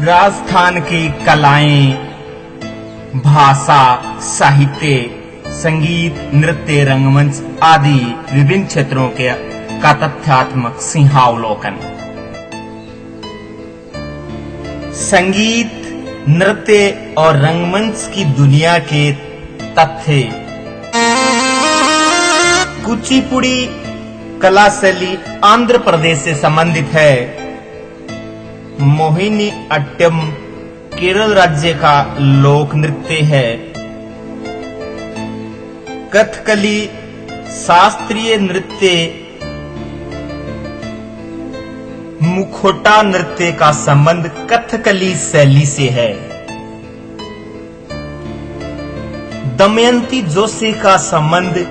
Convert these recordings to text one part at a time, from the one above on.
राजस्थान की कलाएं, भाषा, साहित्य, संगीत, नृत्य, रंगमंच आदि विभिन्न क्षेत्रों का तथ्यात्मक सिंहावलोकन। संगीत, नृत्य और रंगमंच की दुनिया के तथ्य। कुचिपुड़ी कला शैली आंध्र प्रदेश से संबंधित है। मोहिनी अट्टम केरल राज्य का लोक नृत्य है। कथकली शास्त्रीय नृत्य मुखोटा नृत्य का संबंध कथकली शैली से है। दमयंती जोशी का संबंध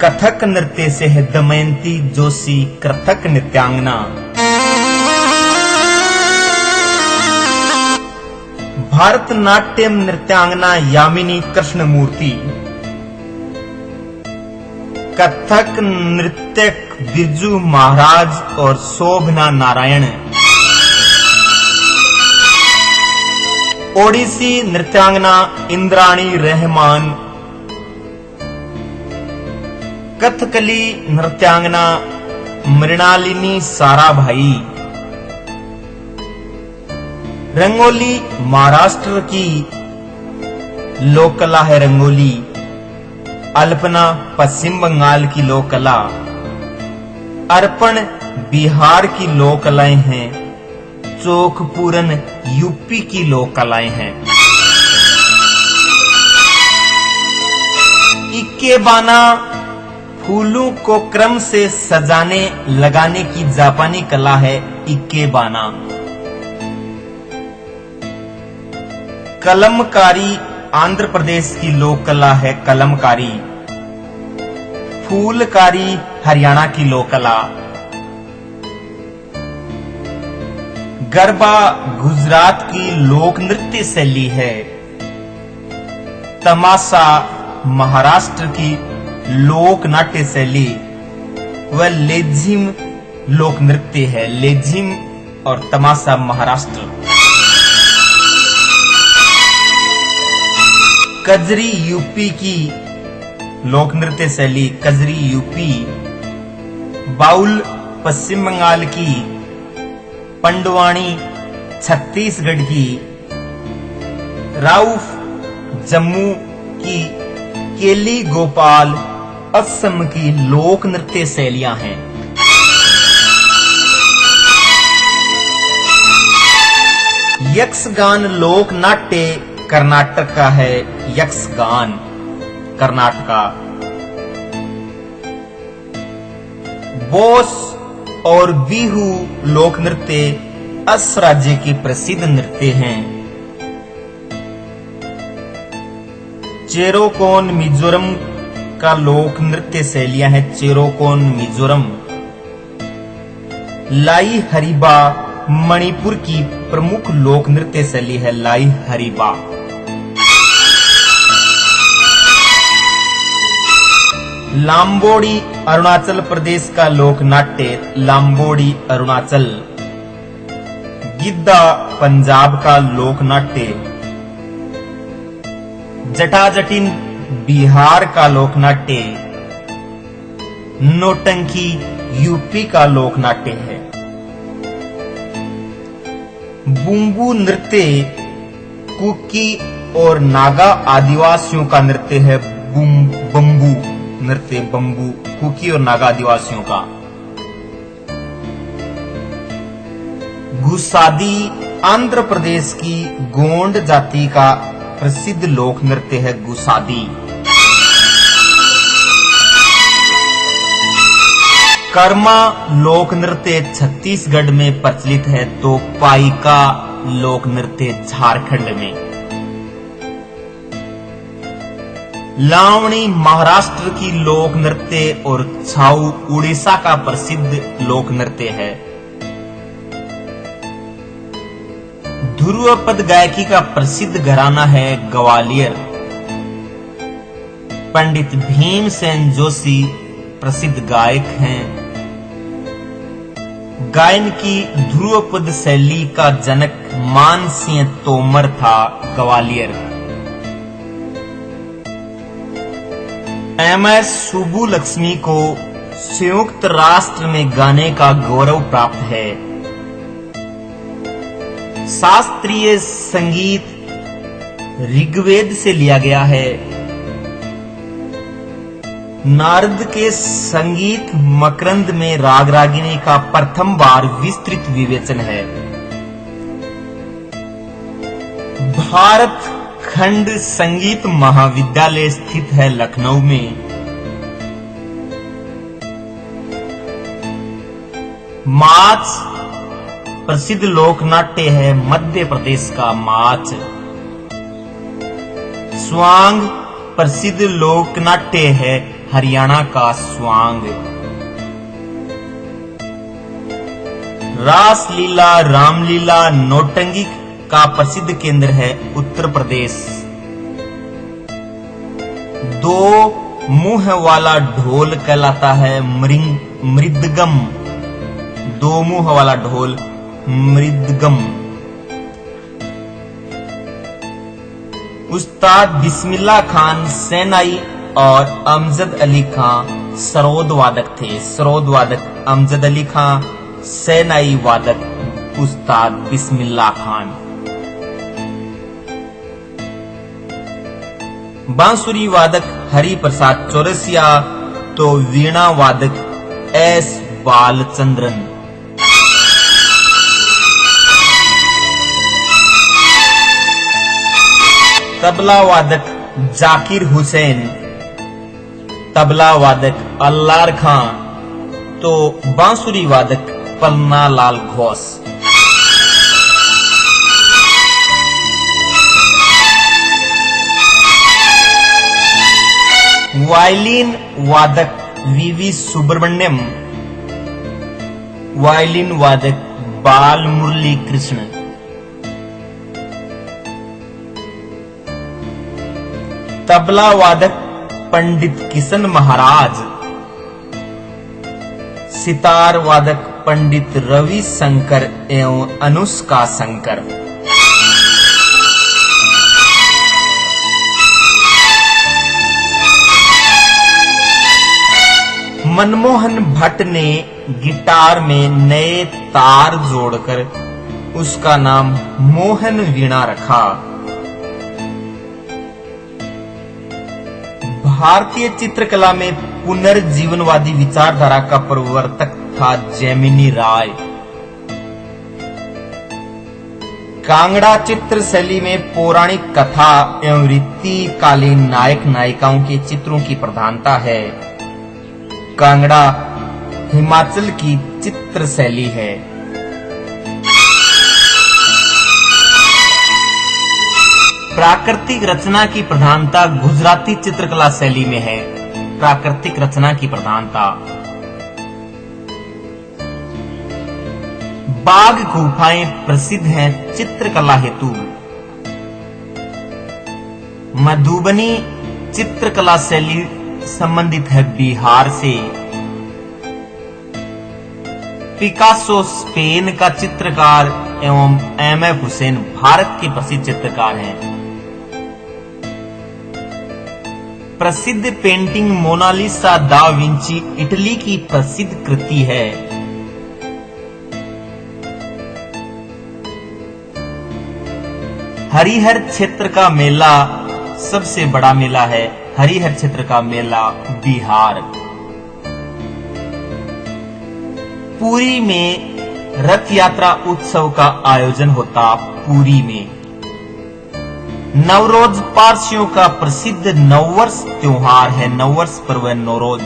कथक नृत्य से है। दमयंती जोशी कथक नृत्यांगना। भरतनाट्यम नृत्यांगना यामिनी कृष्णमूर्ति। कथक नृत्यक बिरजू महाराज और शोभना नारायण। ओडिसी नृत्यांगना इंद्राणी रहमान। कथकली नृत्यांगना मृणालिनी साराभाई। रंगोली महाराष्ट्र की लोक कला है। रंगोली। अल्पना पश्चिम बंगाल की लोक कला। अर्पण बिहार की लोक कलाएं हैं। चौक पूरन यूपी की लोक कलाएं हैं। इक्केबाना फूलों को क्रम से सजाने लगाने की जापानी कला है। इक्केबाना। कलमकारी आंध्र प्रदेश की लोक कला है। कलमकारी। फूलकारी हरियाणा की लोक कला। गरबा गुजरात की लोक नृत्य शैली है। तमाशा महाराष्ट्र की लोक नाट्य शैली व लेझिम लोक नृत्य है। लेझिम और तमाशा महाराष्ट्र। कजरी यूपी की लोक नृत्य शैली। कजरी यूपी। बाउल पश्चिम बंगाल की। पंडवानी छत्तीसगढ़ की। राउफ जम्मू की। केली गोपाल असम की लोक नृत्य शैलियां हैं। यक्षगान लोक नाट्य कर्नाटक का है। यक्षगान कर्नाटका। बोस और बिहू लोक नृत्य असम राज्य के प्रसिद्ध नृत्य हैं। चेरोकोन मिजोरम का लोक नृत्य शैलियां हैं। चेरोकोन मिजोरम। लाई हरीबा मणिपुर की प्रमुख लोक नृत्य शैली है। लाई हरीबा। लाम्बोडी अरुणाचल प्रदेश का लोक नाट्य। लाम्बोडी अरुणाचल। गिद्दा पंजाब का लोक नाट्य। जटाजटिन बिहार का लोक नाट्य। नौटंकी यूपी का लोक नाट्य है। बुम्बू नृत्य कुकी और नागा आदिवासियों का नृत्य है। बम्बू नृत्य। बम्बू कुकी और नागा आदिवासियों का। गुसादी आंध्र प्रदेश की गोंड जाति का प्रसिद्ध लोक नृत्य है। गुसादी। कर्मा लोक नृत्य छत्तीसगढ़ में प्रचलित है तो पाइका लोक नृत्य झारखंड में। लावणी महाराष्ट्र की लोक नृत्य और छाऊ उड़ीसा का प्रसिद्ध लोक नृत्य है। ध्रुव पद गायकी का प्रसिद्ध घराना है ग्वालियर। पंडित भीमसेन जोशी प्रसिद्ध गायक हैं। गायन की ध्रुवपद शैली का जनक मानसिंह तोमर था, ग्वालियर। एमएस सुब्बुलक्ष्मी को संयुक्त राष्ट्र में गाने का गौरव प्राप्त है। शास्त्रीय संगीत ऋग्वेद से लिया गया है। नारद के संगीत मकरंद में राग रागिनी का प्रथम बार विस्तृत विवेचन है। भारत खंड संगीत महाविद्यालय स्थित है लखनऊ में। माच प्रसिद्ध लोक नाट्य है मध्य प्रदेश का माच। स्वांग प्रसिद्ध लोक नाट्य है हरियाणा का स्वांग। रासलीला रामलीला नौटंकी का प्रसिद्ध केंद्र है उत्तर प्रदेश। दो मुंह वाला ढोल कहलाता है मृदगम। दो मुंह वाला ढोल मृदगम। उस्ताद बिस्मिल्लाह खान सेनाई और अमजद अली खान सरोद वादक थे। सरोद वादक अमजद अली खान, सेनाई वादक उस्ताद बिस्मिल्लाह खान। बांसुरी वादक हरि प्रसाद चौरसिया तो वीणा वादक एस बालचंद्रन। तबला वादक जाकिर हुसैन, तबला वादक अल्लार खान तो बांसुरी वादक पन्ना लाल घोष। वायलिन वादक वीवी सुब्रमण्यम, वायलिन वादक बाल मुरली कृष्ण। तबला वादक पंडित किशन महाराज, सितार वादक पंडित रवि शंकर एवं अनुष्का शंकर। मनमोहन भट्ट ने गिटार में नए तार जोड़कर उसका नाम मोहन वीणा रखा। भारतीय चित्रकला में पुनर्जीवनवादी विचारधारा का प्रवर्तक था जैमिनी राय। कांगड़ा चित्र शैली में पौराणिक कथा एवं रीतिकालीन नायक नायिकाओं के चित्रों की प्रधानता है। कांगड़ा हिमाचल की चित्र शैली है। प्राकृतिक रचना की प्रधानता गुजराती चित्रकला शैली में है। प्राकृतिक रचना की प्रधानता। बाघ गुफाएं प्रसिद्ध हैं चित्रकला हेतु। मधुबनी चित्रकला शैली संबंधित है बिहार से। पिकासो स्पेन का चित्रकार एवं एमएफ हुसैन भारत के प्रसिद्ध चित्रकार हैं। प्रसिद्ध painting Mona Lisa da Vinci Italy की प्रसिद्ध कृति है। हरिहर क्षेत्र का मेला सबसे बड़ा मेला है। हरिहर क्षेत्र का मेला बिहार। पुरी में रथ यात्रा उत्सव का आयोजन होता पुरी में। नवरोज पारसियों का प्रसिद्ध नववर्ष त्योहार है। नववर्ष पर्व नवरोज।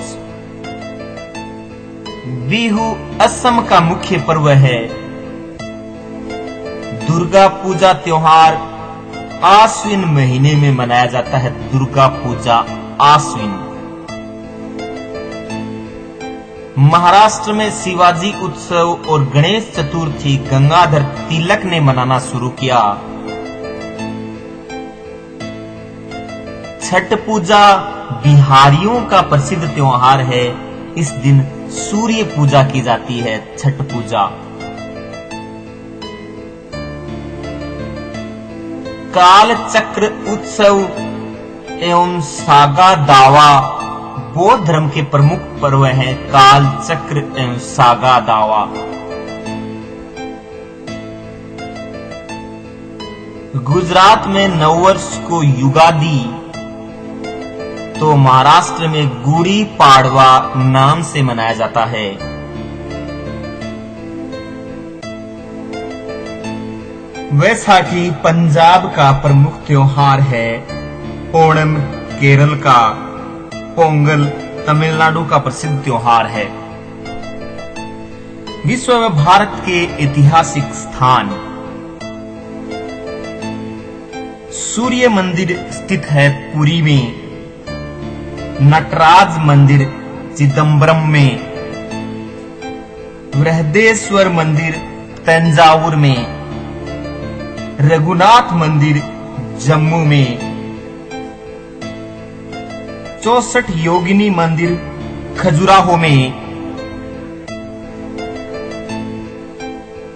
बिहू असम का मुख्य पर्व है। दुर्गा पूजा त्योहार आश्विन महीने में मनाया जाता है। दुर्गा पूजा आश्विन। महाराष्ट्र में शिवाजी उत्सव और गणेश चतुर्थी गंगाधर तिलक ने मनाना शुरू किया। छठ पूजा बिहारियों का प्रसिद्ध त्योहार है। इस दिन सूर्य पूजा की जाती है, छठ पूजा। काल चक्र उत्सव एवं सागा दावा बौद्ध धर्म के प्रमुख पर्व है। काल चक्र एवं सागा दावा। गुजरात में नववर्ष को युगादि तो महाराष्ट्र में गुड़ी पाड़वा नाम से मनाया जाता है। वैसाखी पंजाब का प्रमुख त्योहार है। ओणम केरल का, पोंगल तमिलनाडु का प्रसिद्ध त्योहार है। विश्व में भारत के ऐतिहासिक स्थान। सूर्य मंदिर स्थित है पुरी में। नटराज मंदिर चिदम्बरम में। बृहदेश्वर मंदिर तंजावुर में। रघुनाथ मंदिर जम्मू में। 64 योगिनी मंदिर खजुराहो में।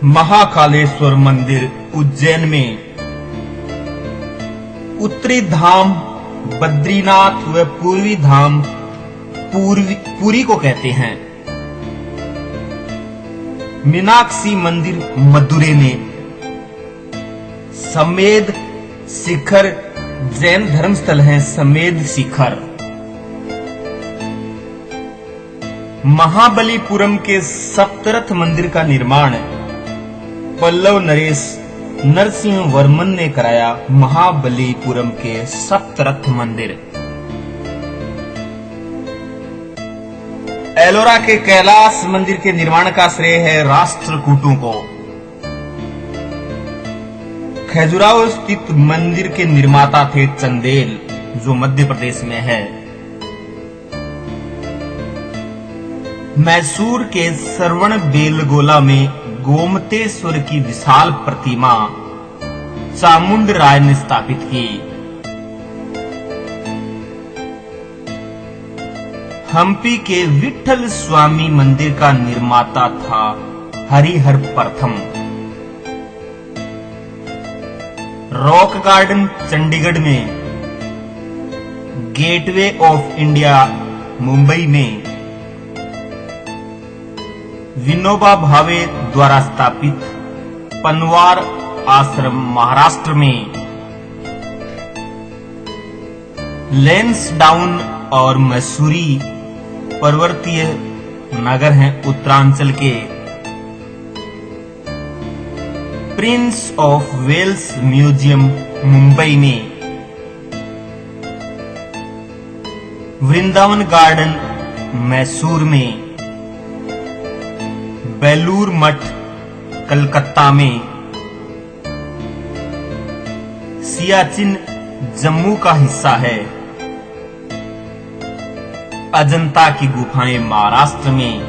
महाकालेश्वर मंदिर उज्जैन में। उत्तरी धाम बद्रीनाथ व पूर्वी धाम पुरी को कहते हैं। मीनाक्षी मंदिर मदुरै में। समेध शिखर जैन धर्मस्थल है। समेध शिखर। महाबलीपुरम के सप्तरथ मंदिर का निर्माण पल्लव नरेश नरसिंह वर्मन ने कराया। महाबलीपुरम के सप्तरथ मंदिर। एलोरा के कैलाश मंदिर के निर्माण का श्रेय है राष्ट्रकूटों को। खजुराहो स्थित मंदिर के निर्माता थे चंदेल, जो मध्य प्रदेश में है। मैसूर के श्रवण बेलगोला में गोमतेश्वर की विशाल प्रतिमा चामुंड राय ने स्थापित की। हम्पी के विठल स्वामी मंदिर का निर्माता था हरिहर प्रथम। रॉक गार्डन चंडीगढ़ में। गेटवे ऑफ इंडिया मुंबई में। विनोबा भावे द्वारा स्थापित पनवार आश्रम महाराष्ट्र में। लैंसडाउन और मसूरी पर्वतीय नगर हैं उत्तरांचल के। Prince of Wales museum Mumbai में। वृंदावन गार्डन मैसूर में। बेलूर मठ कलकत्ता में। सियाचिन जम्मू का हिस्सा है। अजंता की गुफाएं महाराष्ट्र में।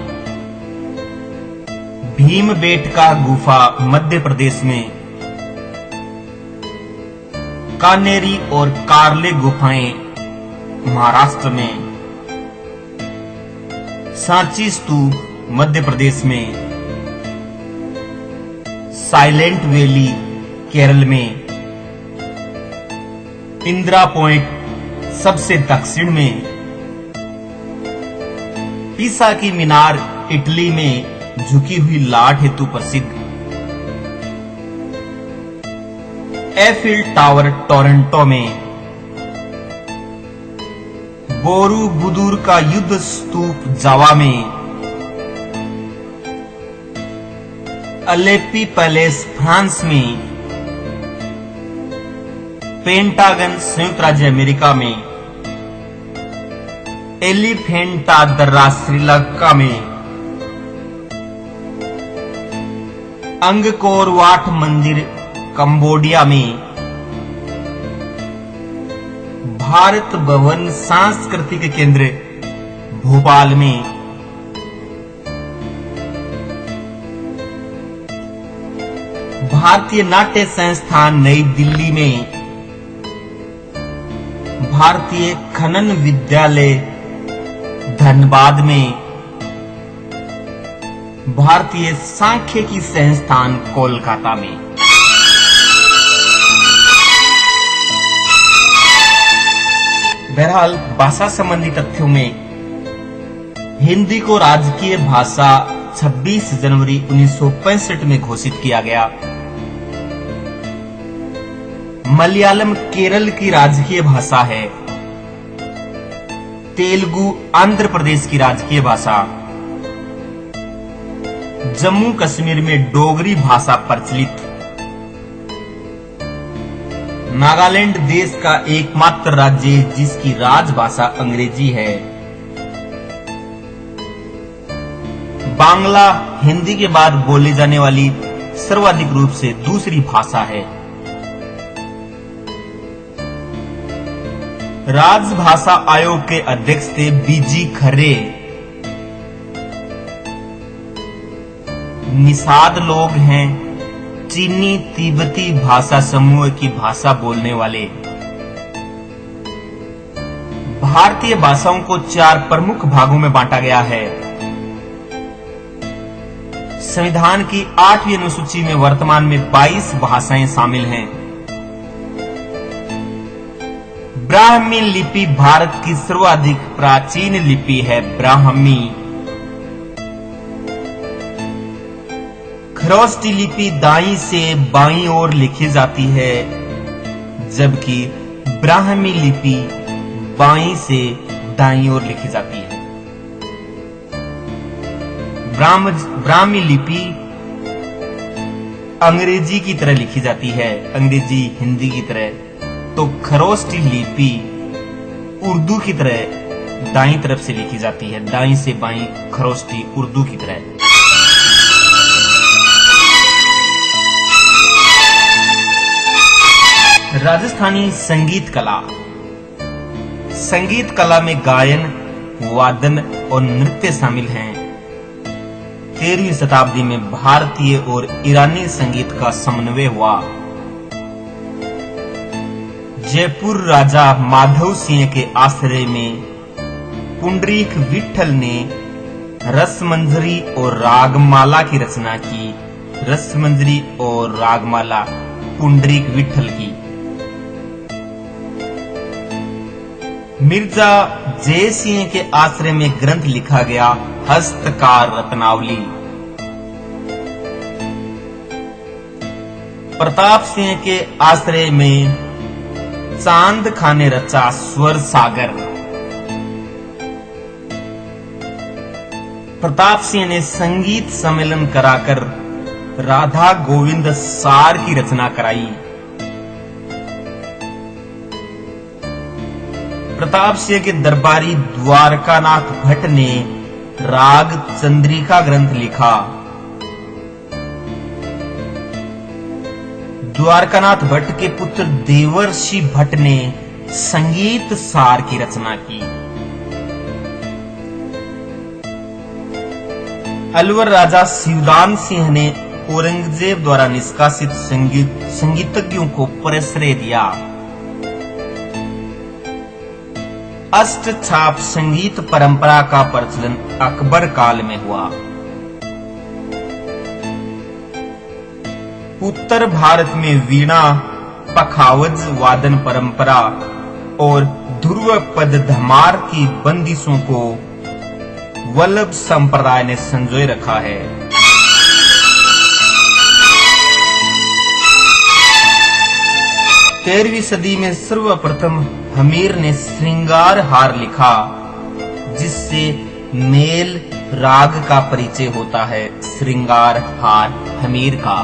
भीमबेटका गुफा मध्य प्रदेश में। कानेरी और कार्ले गुफाएं महाराष्ट्र में। सांची स्तूप मध्य प्रदेश में। साइलेंट वैली केरल में। इंदिरा पॉइंट सबसे दक्षिण में। पीसा की मीनार इटली में झुकी हुई लाट हेतु प्रसिद्ध। एफिल टावर टोरंटो में। बोरूबुदुर का युद्ध स्तूप जावा में। अलेपी पैलेस फ्रांस में। पेंटागन संयुक्त राज्य अमेरिका में। एलिफेंटा दर्रा श्रीलंका में। अंगकोर वाट मंदिर कंबोडिया में। भारत भवन सांस्कृतिक केंद्र भोपाल में। भारतीय नाट्य संस्थान नई दिल्ली में। भारतीय खनन विद्यालय धनबाद में। भारतीय सांख्यिकी संस्थान कोलकाता में। बहरहाल भाषा संबंधी तथ्यों में हिंदी को राजकीय भाषा 26 जनवरी 1965 में घोषित किया गया। मलयालम केरल की राजकीय भाषा है। तेलुगु आंध्र प्रदेश की राजकीय भाषा। जम्मू कश्मीर में डोगरी भाषा प्रचलित। नागालैंड देश का एकमात्र राज्य है जिसकी राजभाषा अंग्रेजी है। बांग्ला हिंदी के बाद बोली जाने वाली सर्वाधिक रूप से दूसरी भाषा है। राजभाषा आयोग के अध्यक्ष थे बीजी खर्रे। निषाद लोग हैं चीनी तिब्बती भाषा समूह की भाषा बोलने वाले। भारतीय भाषाओं को 4 प्रमुख भागों में बांटा गया है। संविधान की 8वीं अनुसूची में वर्तमान में 22 भाषाएं शामिल हैं। ब्राह्मी लिपि भारत की सर्वाधिक प्राचीन लिपि है। ब्राह्मी। खरोष्टी लिपि दाईं से बाईं ओर लिखी जाती है, जबकि ब्राह्मी लिपि बाईं से दाईं ओर लिखी जाती है। ब्राह्मी लिपि अंग्रेजी की तरह लिखी जाती है, अंग्रेजी हिंदी की तरह। तो खरोष्टी लिपि उर्दू की तरह दाईं तरफ से लिखी जाती है, दाईं से बाईं खरोष्टी उर्दू की तरह। राजस्थानी संगीत कला। संगीत कला में गायन, वादन और नृत्य शामिल हैं। 13वीं शताब्दी में भारतीय और ईरानी संगीत का समन्वय हुआ। जयपुर राजा माधव सिंह के आश्रय में पुंडरीक विठल ने रसमंजरी और रागमाला की रचना की। रसमंजरी और रागमाला पुंडरीक विठल की। मिर्जा जय सिंह के आश्रय में ग्रंथ लिखा गया हस्तकार रत्नावली। प्रताप सिंह के आश्रय में चांद खाने रचा स्वर सागर। प्रताप सिंह ने संगीत सम्मेलन कराकर राधा गोविंद सार की रचना कराई। प्रताप सिंह के दरबारी द्वारकानाथ भट्ट ने राग चंद्रिका ग्रंथ लिखा। द्वारकानाथ भट्ट के पुत्र देवर्षि भट्ट ने संगीत सार की रचना की। अलवर राजा शिवदान सिंह ने औरंगजेब द्वारा निष्कासित संगीतज्ञों को प्रश्रय दिया। अष्टछाप संगीत परंपरा का प्रचलन अकबर काल में हुआ। उत्तर भारत में वीणा, पखावज वादन परंपरा और ध्रुव पद धमार की बंदिशों को वल्लभ संप्रदाय ने संजोए रखा है। तेरहवीं सदी में सर्वप्रथम हमीर ने श्रृंगार हार लिखा, जिससे मेल राग का परिचय होता है। श्रृंगार हार हमीर का।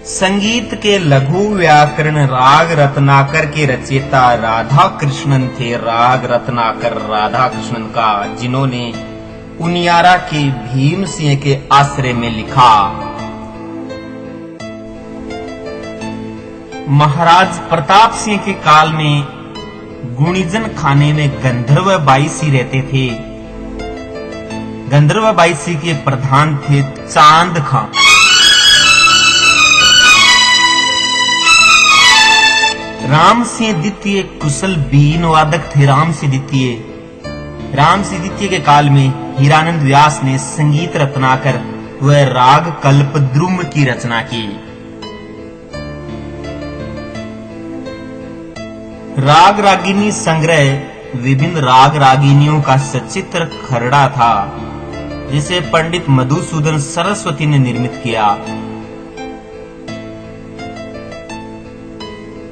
संगीत के लघु व्याकरण राग रत्नाकर के रचयिता राधा कृष्णन थे। राग रत्नाकर राधा कृष्णन का, जिन्होंने उनियारा के भीम सिंह के आश्रय में लिखा। महाराज प्रताप सिंह के काल में गुणिजन खाने में गंधर्व बाईसी रहते थे। गंधर्व बाईसी के प्रधान थे चांद खां। राम सिंह द्वितीय कुशल बीन वादक थे। राम सिंह द्वितीय रामसिंह द्वितीय के काल में हीरानंद व्यास ने संगीत रत्नाकर व राग कल्पद्रुम की रचना की। राग रागिनी संग्रह विभिन्न राग रागिनियों का सचित्र खरड़ा था, जिसे पंडित मधुसूदन सरस्वती ने निर्मित किया।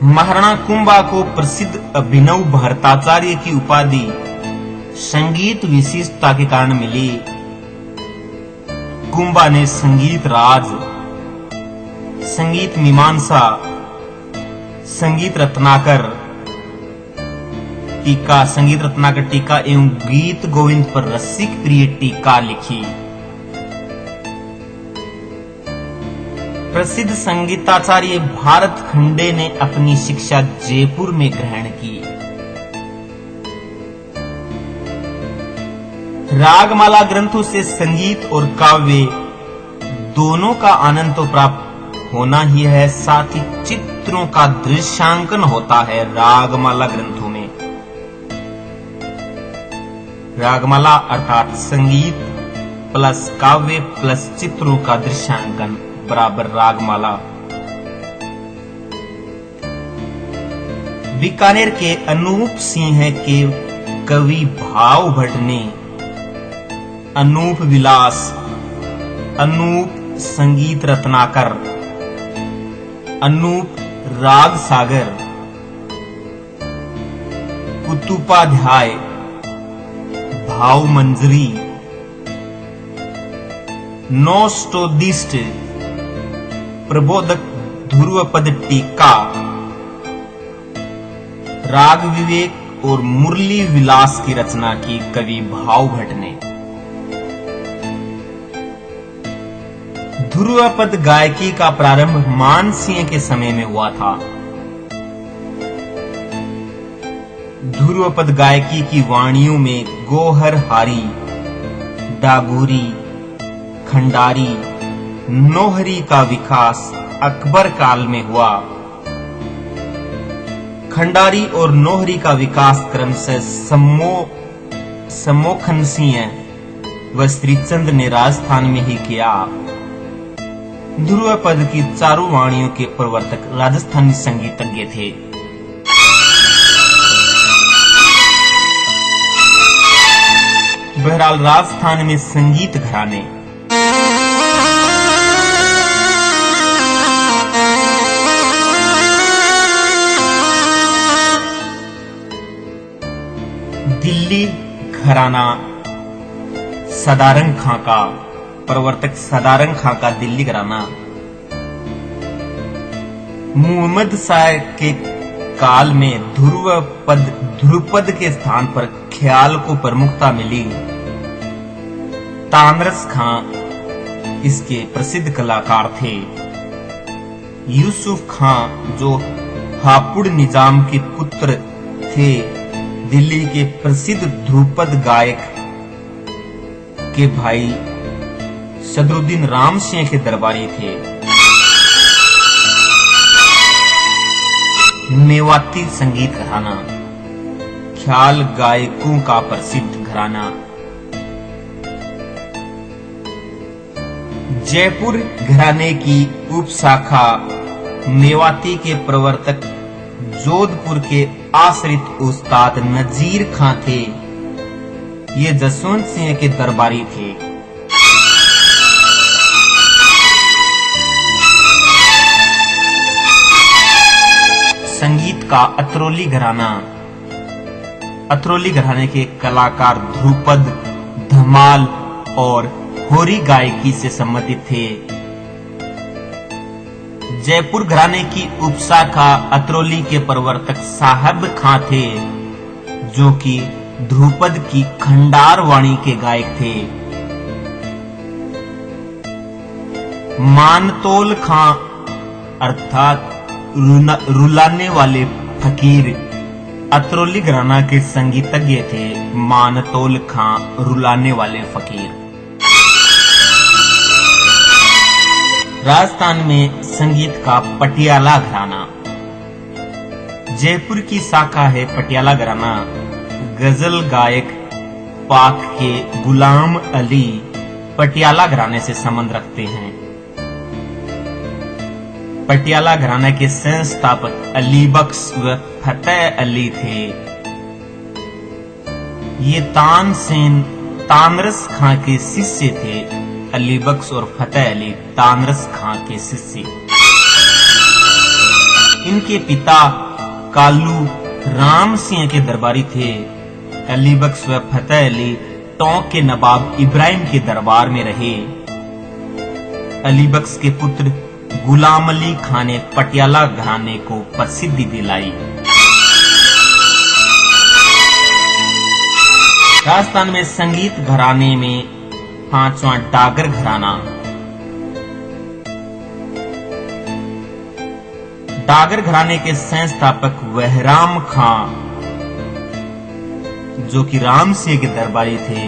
महाराणा कुंभा को प्रसिद्ध अभिनव भट्टाचार्य की उपाधि संगीत विशिष्टता के कारण मिली। कुंभा ने संगीत राज, संगीत मीमांसा, संगीत रत्नाकर टीका, संगीत रत्नाकर टीका एवं गीत गोविंद पर रसिक प्रिय टीका लिखी। प्रसिद्ध संगीताचार्य भारत खंडे ने अपनी शिक्षा जयपुर में ग्रहण की। रागमाला ग्रंथों से संगीत और काव्य दोनों का आनंद तो प्राप्त होना ही है, साथ ही चित्रों का दृश्यांकन होता है। रागमाला ग्रंथों में रागमाला अर्थात संगीत प्लस काव्य प्लस चित्रों का दृश्यांकन बराबर रागमाला। बीकानेर के अनूप सिंह के कवि भाव भट्ट ने अनूप विलास, अनूप संगीत रत्नाकर, अनूप राग सागर, कुतुपाध्याय, भाव मंजरी, नौष्टोदिष्ट, प्रबोधक ध्रुवपद टीका, राग विवेक और मुरली विलास की रचना की कवि भाव भट्ट ने। ध्रुवपद गायकी का प्रारंभ मानसिंह के समय में हुआ था। ध्रुवपद गायकी की वाणियों में गोहरहारी, डागुरी, खंडारी, नोहरी का विकास अकबर काल में हुआ। खंडारी और नोहरी का विकास क्रमशः सम्मोहन सिंह व श्रीचंद ने राजस्थान में ही किया। ध्रुवपद की चारों वाणियों के प्रवर्तक राजस्थानी संगीतज्ञ थे। बहरहाल राजस्थान में संगीत घराने दिल्ली घराना सदारंग खां का प्रवर्तक सदारंग खां का दिल्ली घराना। मुहम्मद शाह के काल में ध्रुपद के स्थान पर ख्याल को प्रमुखता मिली। तामरस खां इसके प्रसिद्ध कलाकार थे। यूसुफ खां जो हापुड़ निजाम के पुत्र थे, दिल्ली के प्रसिद्ध ध्रुपद गायक के भाई सदरुद्दीन राम सिंह के दरबारी थे। मेवाती संगीत घराना ख्याल गायकों का प्रसिद्ध घराना। जयपुर घराने की उपशाखा मेवाती के प्रवर्तक जोधपुर के आश्रित उस्ताद नजीर खां थे। ये जसवंत सिंह के दरबारी थे। संगीत का अतरौली घराना। अतरौली घराने के कलाकार ध्रुपद, धमाल और होरी गायकी से संबंधित थे। जयपुर घराने की उपशाखा अतरौली के प्रवर्तक साहब खां थे, जो कि ध्रुपद की खंडार वाणी के गायक थे। मानतोल खां अर्थात रुलाने वाले फकीर अतरौली घराना के संगीतज्ञ थे। मानतोल खां रुलाने वाले फकीर। राजस्थान में संगीत का पटियाला घराना। जयपुर की शाखा है पटियाला घराना। गजल गायक पाक के गुलाम अली पटियाला घराने से संबंध रखते हैं। पटियाला घराने के संस्थापक अली बख्श व फतेह अली थे। ये तानसेन तानरस खां के शिष्य थे। अली बख्श और फतेह अली तानरस खां के शिष्य। इनके पिता कालू राम सिंह के दरबारी थे। अली बख्श व फतेह अली टोंक के नवाब इब्राहिम के दरबार में रहे। अली बख्श के पुत्र गुलाम अली खां ने पटियाला घराने को प्रसिद्धि दिलाई। राजस्थान में संगीत घराने में पांचवा डागर घराना। डागर घराने के संस्थापक वहराम खां, जो कि राम सिंह के दरबारी थे।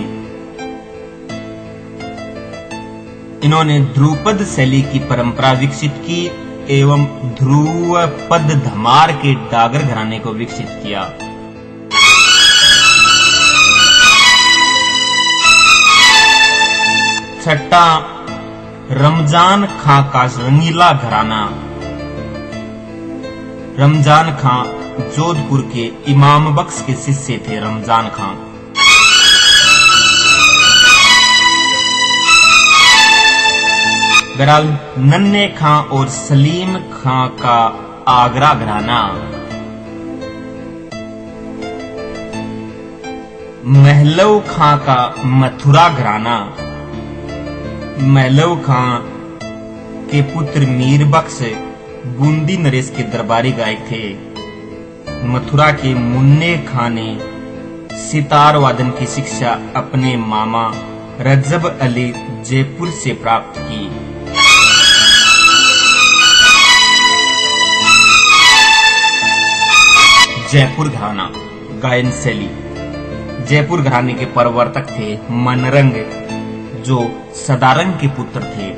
इन्होंने ध्रुपद शैली की परंपरा विकसित की एवं ध्रुवपद धमार के डागर घराने को विकसित किया। छठा रमजान खां का रंगीला घराना। रमजान खां जोधपुर के इमाम बख्श के शिष्य थे। रमजान खां बहरहाल नन्हे खां और सलीम खां का आगरा घराना। महलव खां का मथुरा घराना। महलव खां के पुत्र मीर बख्श बूंदी नरेश के दरबारी गायक थे। मथुरा के मुन्ने खां ने सितार वादन की शिक्षा अपने मामा रजब अली जयपुर से प्राप्त की। जयपुर घराना गायन शैली। जयपुर घराने के प्रवर्तक थे मनरंग, जो सदारंग के पुत्र थे।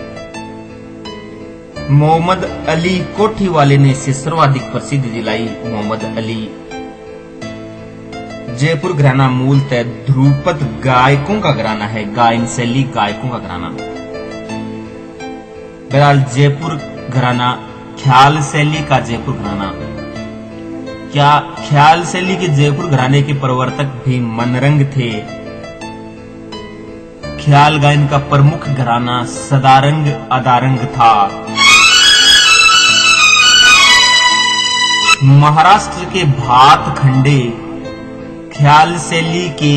मोहम्मद अली कोठी वाले ने इसे सर्वाधिक प्रसिद्धि दिलाई। मोहम्मद अली। जयपुर घराना मूलतः ध्रुपद गायकों का घराना है। गायन शैली गायकों का घराना। बहरहाल जयपुर घराना ख्याल शैली का जयपुर घराना। क्या ख्याल शैली के जयपुर घराने के प्रवर्तक भी मनरंग थे। ख्याल गायन का प्रमुख घराना सदारंग अदारंग था। महाराष्ट्र के भातखंडे ख्याल शैली के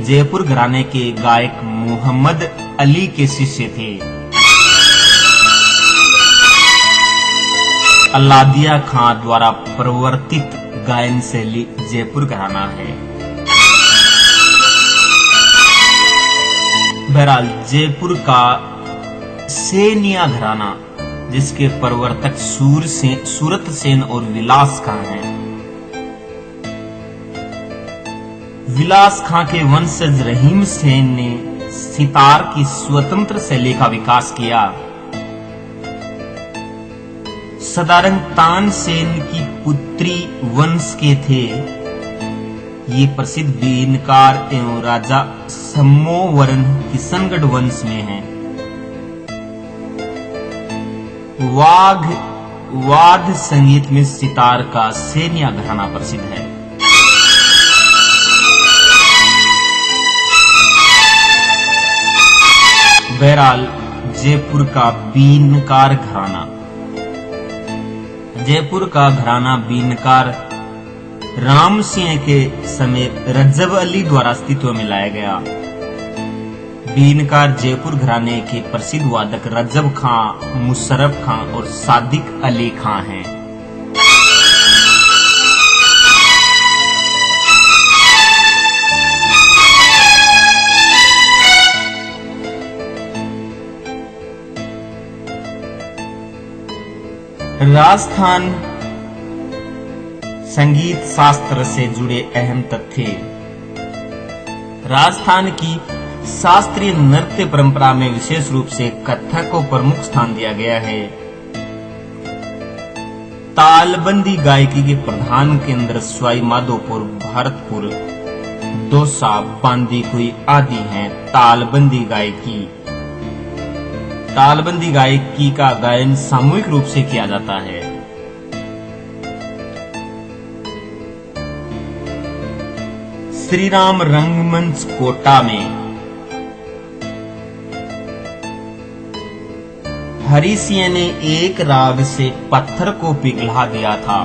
जयपुर घराने के गायक मोहम्मद अली के शिष्य थे। अलादिया खां द्वारा प्रवर्तित गायन शैली जयपुर घराना है। बहरहाल जयपुर का सेनिया घराना, जिसके प्रवर्तक सूरत सेन और विलास खां हैं। विलास खां के वंशज रहीम सेन ने सितार की स्वतंत्र शैली का विकास किया। सदारंग तानसेन की पुत्री वंश के थे। ये प्रसिद्ध बीनकार एवं राजा सम्मोवरन किशनगढ़ वंश में हैं। वाद्य संगीत में सितार का सेनिया घराना प्रसिद्ध है। बहरहाल जयपुर का बीनकार घराना। जयपुर का घराना बीनकार राम सिंह के समय रजब अली द्वारा अस्तित्व में लाया गया। बीनकार जयपुर घराने के प्रसिद्ध वादक रजब खां, मुशर्रफ खां और सादिक अली खां हैं। राजस्थान संगीत शास्त्र से जुड़े अहम तथ्य। राजस्थान की शास्त्रीय नृत्य परंपरा में विशेष रूप से कथक को प्रमुख स्थान दिया गया है। तालबंदी गायकी के प्रधान केंद्र सवाई माधोपुर, भरतपुर दोसा, बांदी हुई आदि हैं तालबंदी गायकी। तालबंदी गायकी का गायन सामूहिक रूप से किया जाता है। श्री राम रंगमंच कोटा में हरि सिंह ने एक राग से पत्थर को पिघला दिया था।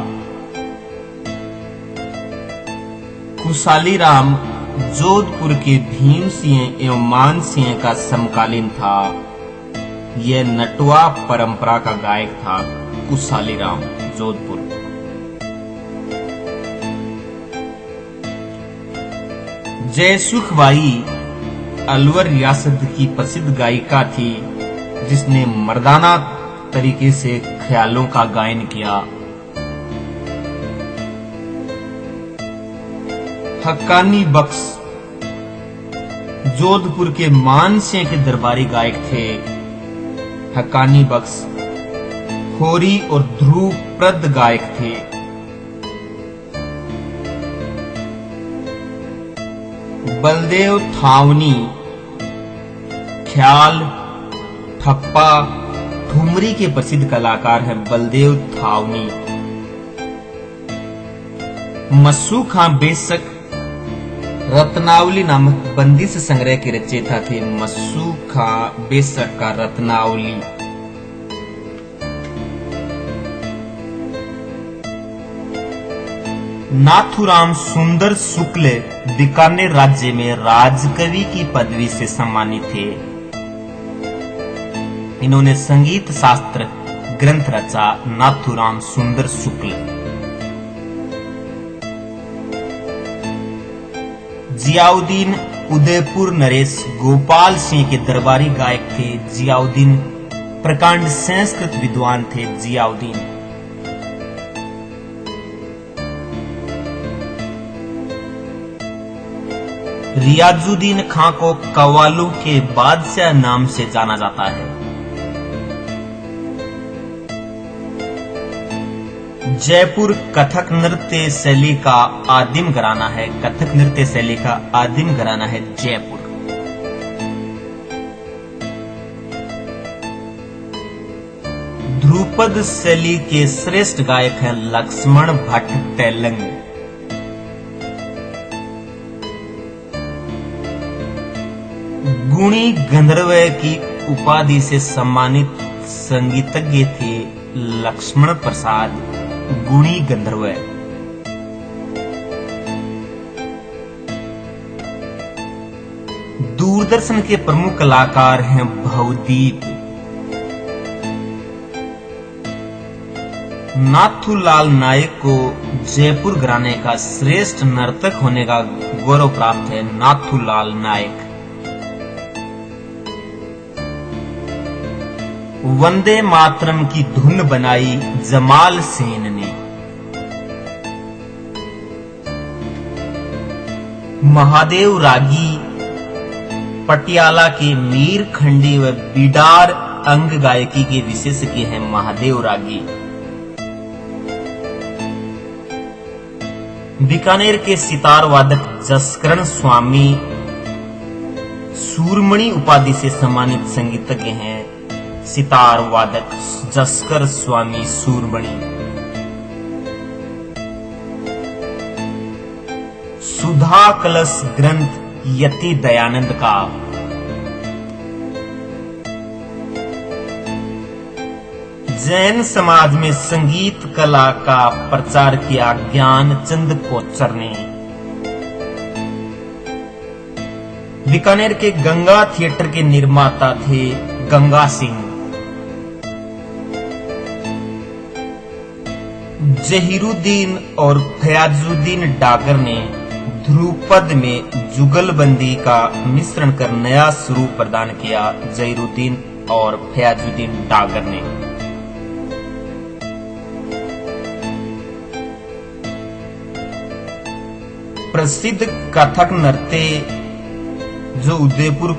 कुशाली राम जोधपुर के भीम सिंह एवं मान सिंह का समकालीन था। यह नटुआ परंपरा का गायक था। कुशाली राम जोधपुर। जयसुखबाई अलवर रियासत की प्रसिद्ध गायिका थी, जिसने मर्दाना तरीके से ख्यालों का गायन किया। हक्कानी बख्श जोधपुर के मान सिंह के दरबारी गायक थे। हक्कानी बख्श होरी और ध्रुवप्रद गायक थे। बलदेव थावनी ख्याल, ठप्पा, ठुमरी के प्रसिद्ध कलाकार हैं बलदेव थावनी। मस्सू खां बेशक रत्नावली नामक बंदिश संग्रह के रचयिता थे। मस्सू खां बेशक का रत्नावली। नाथुराम सुंदर शुक्ल बीकानेर राज्य में राजकवि की पदवी से सम्मानित थे। इन्होंने संगीत शास्त्र ग्रंथ रचा। नाथुराम सुंदर शुक्ल। जियाउद्दीन उदयपुर नरेश गोपाल सिंह के दरबारी गायक थे। जियाउद्दीन प्रकांड संस्कृत विद्वान थे। जियाउद्दीन रियाजुद्दीन खां को कव्वालों के बादशाह नाम से जाना जाता है। जयपुर कथक नृत्य शैली का आदिम घराना है। कथक नृत्य शैली का आदिम घराना है जयपुर। ध्रुपद शैली के श्रेष्ठ गायक हैं लक्ष्मण भट्ट तेलंग। गुणी गंधर्व की उपाधि से सम्मानित संगीतज्ञ थे लक्ष्मण प्रसाद गुणी गंधर्व। दूरदर्शन के प्रमुख कलाकार हैं भवदीप। नाथूलाल नायक को जयपुर घराने का श्रेष्ठ नर्तक होने का गौरव प्राप्त है। नाथूलाल नायक। वंदे मातरम की धुन बनाई जमाल सेन ने। महादेव रागी पटियाला के मीर खंडी व बिडार अंग गायकी के विशेषज्ञ हैं महादेव रागी। बीकानेर के सितार वादक जसकरण स्वामी सूरमणि उपाधि से सम्मानित संगीतज्ञ हैं सितार वादक जसकर स्वामी सूरमणि। सुधा कलश ग्रंथ यति दयानंद का। जैन समाज में संगीत कला का प्रचार किया ज्ञानचंद कोचर ने। बीकानेर के गंगा थिएटर के निर्माता थे गंगा सिंह। जहीरुद्दीन और फयाजुद्दीन डागर ने ध्रुपद में जुगलबंदी का मिश्रण कर नया स्वरूप प्रदान किया। जहीरुद्दीन और फयाजुद्दीन डागर ने। प्रसिद्ध कथक नृत्य जो उदयपुर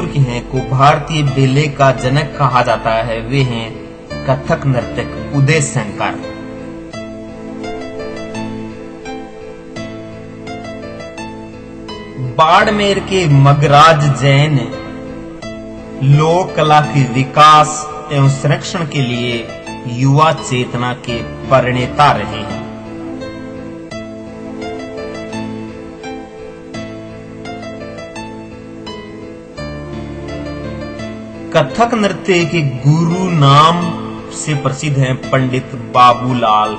के हैं को भारतीय बेले का जनक कहा जाता है, वे हैं कथक नर्तक उदय शंकर। बाड़मेर के मगराज जैन लोक कला के विकास एवं संरक्षण के लिए युवा चेतना के प्रणेता रहे हैं। कथक नृत्य के गुरु नाम से प्रसिद्ध हैं पंडित बाबूलाल।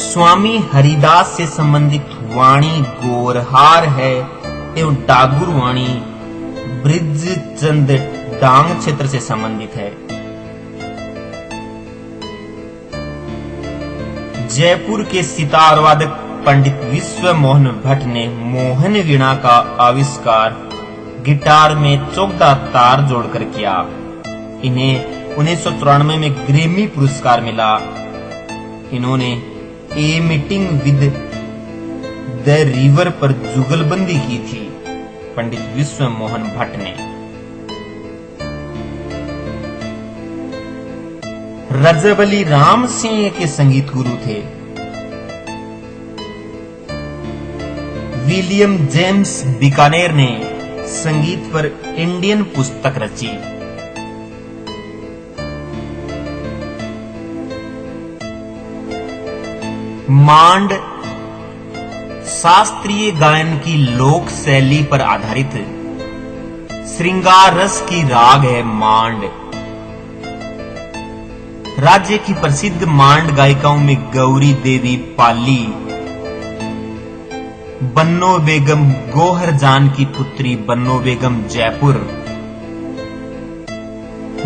स्वामी हरिदास से संबंधित वाणी गोरहार है एवं डागुर वाणी ब्रिजचंद डांग क्षेत्र से संबंधित है। जयपुर के सितार वादक पंडित विश्व मोहन भट्ट ने मोहन वीणा का आविष्कार गिटार में चौकदार तार जोड़कर किया। इन्हें 1994 में ग्रैमी पुरस्कार मिला। इन्होंने a meeting with the river पर जुगलबंदी की थी। पंडित विश्व मोहन भट्ट ने रजबली राम सिंह के संगीत गुरु थे। विलियम जेम्स बीकानेर ने संगीत पर इंडियन पुस्तक रची। मांड शास्त्रीय गायन की लोक शैली पर आधारित श्रृंगार रस की राग है। मांड राज्य की प्रसिद्ध मांड गायिकाओं में गौरी देवी पाली, बन्नो बेगम गोहर जान की पुत्री बन्नो बेगम जयपुर,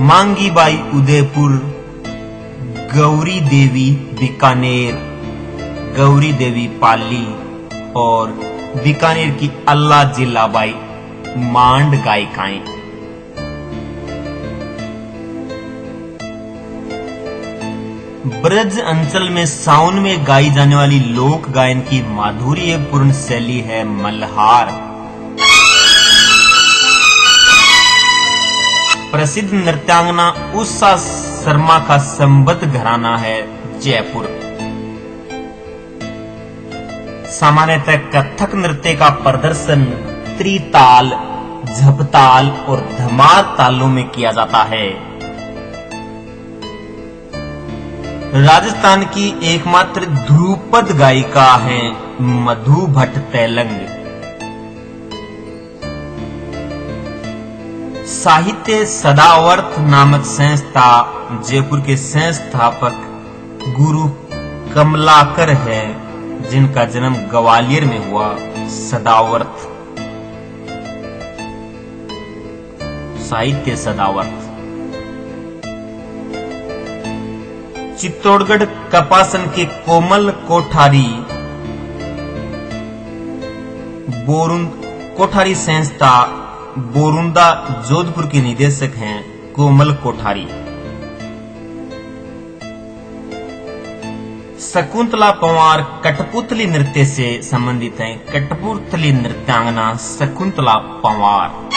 मांगी बाई उदयपुर, गौरी देवी बीकानेर, गौरी देवी पाली और बीकानेर की अल्लाह जिल्लाबाई मांड गायिकाएं। ब्रज अंचल में सावन में गाई जाने वाली लोक गायन की माधुर्यपूर्ण शैली है मल्हार। प्रसिद्ध नृत्यांगना उषा शर्मा का संबद्ध घराना है जयपुर। सामान्यतः कथक नृत्य का प्रदर्शन त्रिताल, झपताल और धमार तालों में किया जाता है। राजस्थान की एकमात्र ध्रुपद गायिका है मधु भट्ट तैलंग। साहित्य सदावर्त नामक संस्था जयपुर के संस्थापक गुरु कमलाकर है, जिनका जन्म ग्वालियर में हुआ। सदावर्त साहित्य सदावर्त। चित्तौड़गढ़ कपासन के कोमल कोठारी कोठारी संस्था बोरुंदा जोधपुर के निदेशक हैं कोमल कोठारी। शकुंतला पंवार कठपुतली नृत्य से संबंधित है। कठपुतली नृत्यांगना शकुंतला पंवार।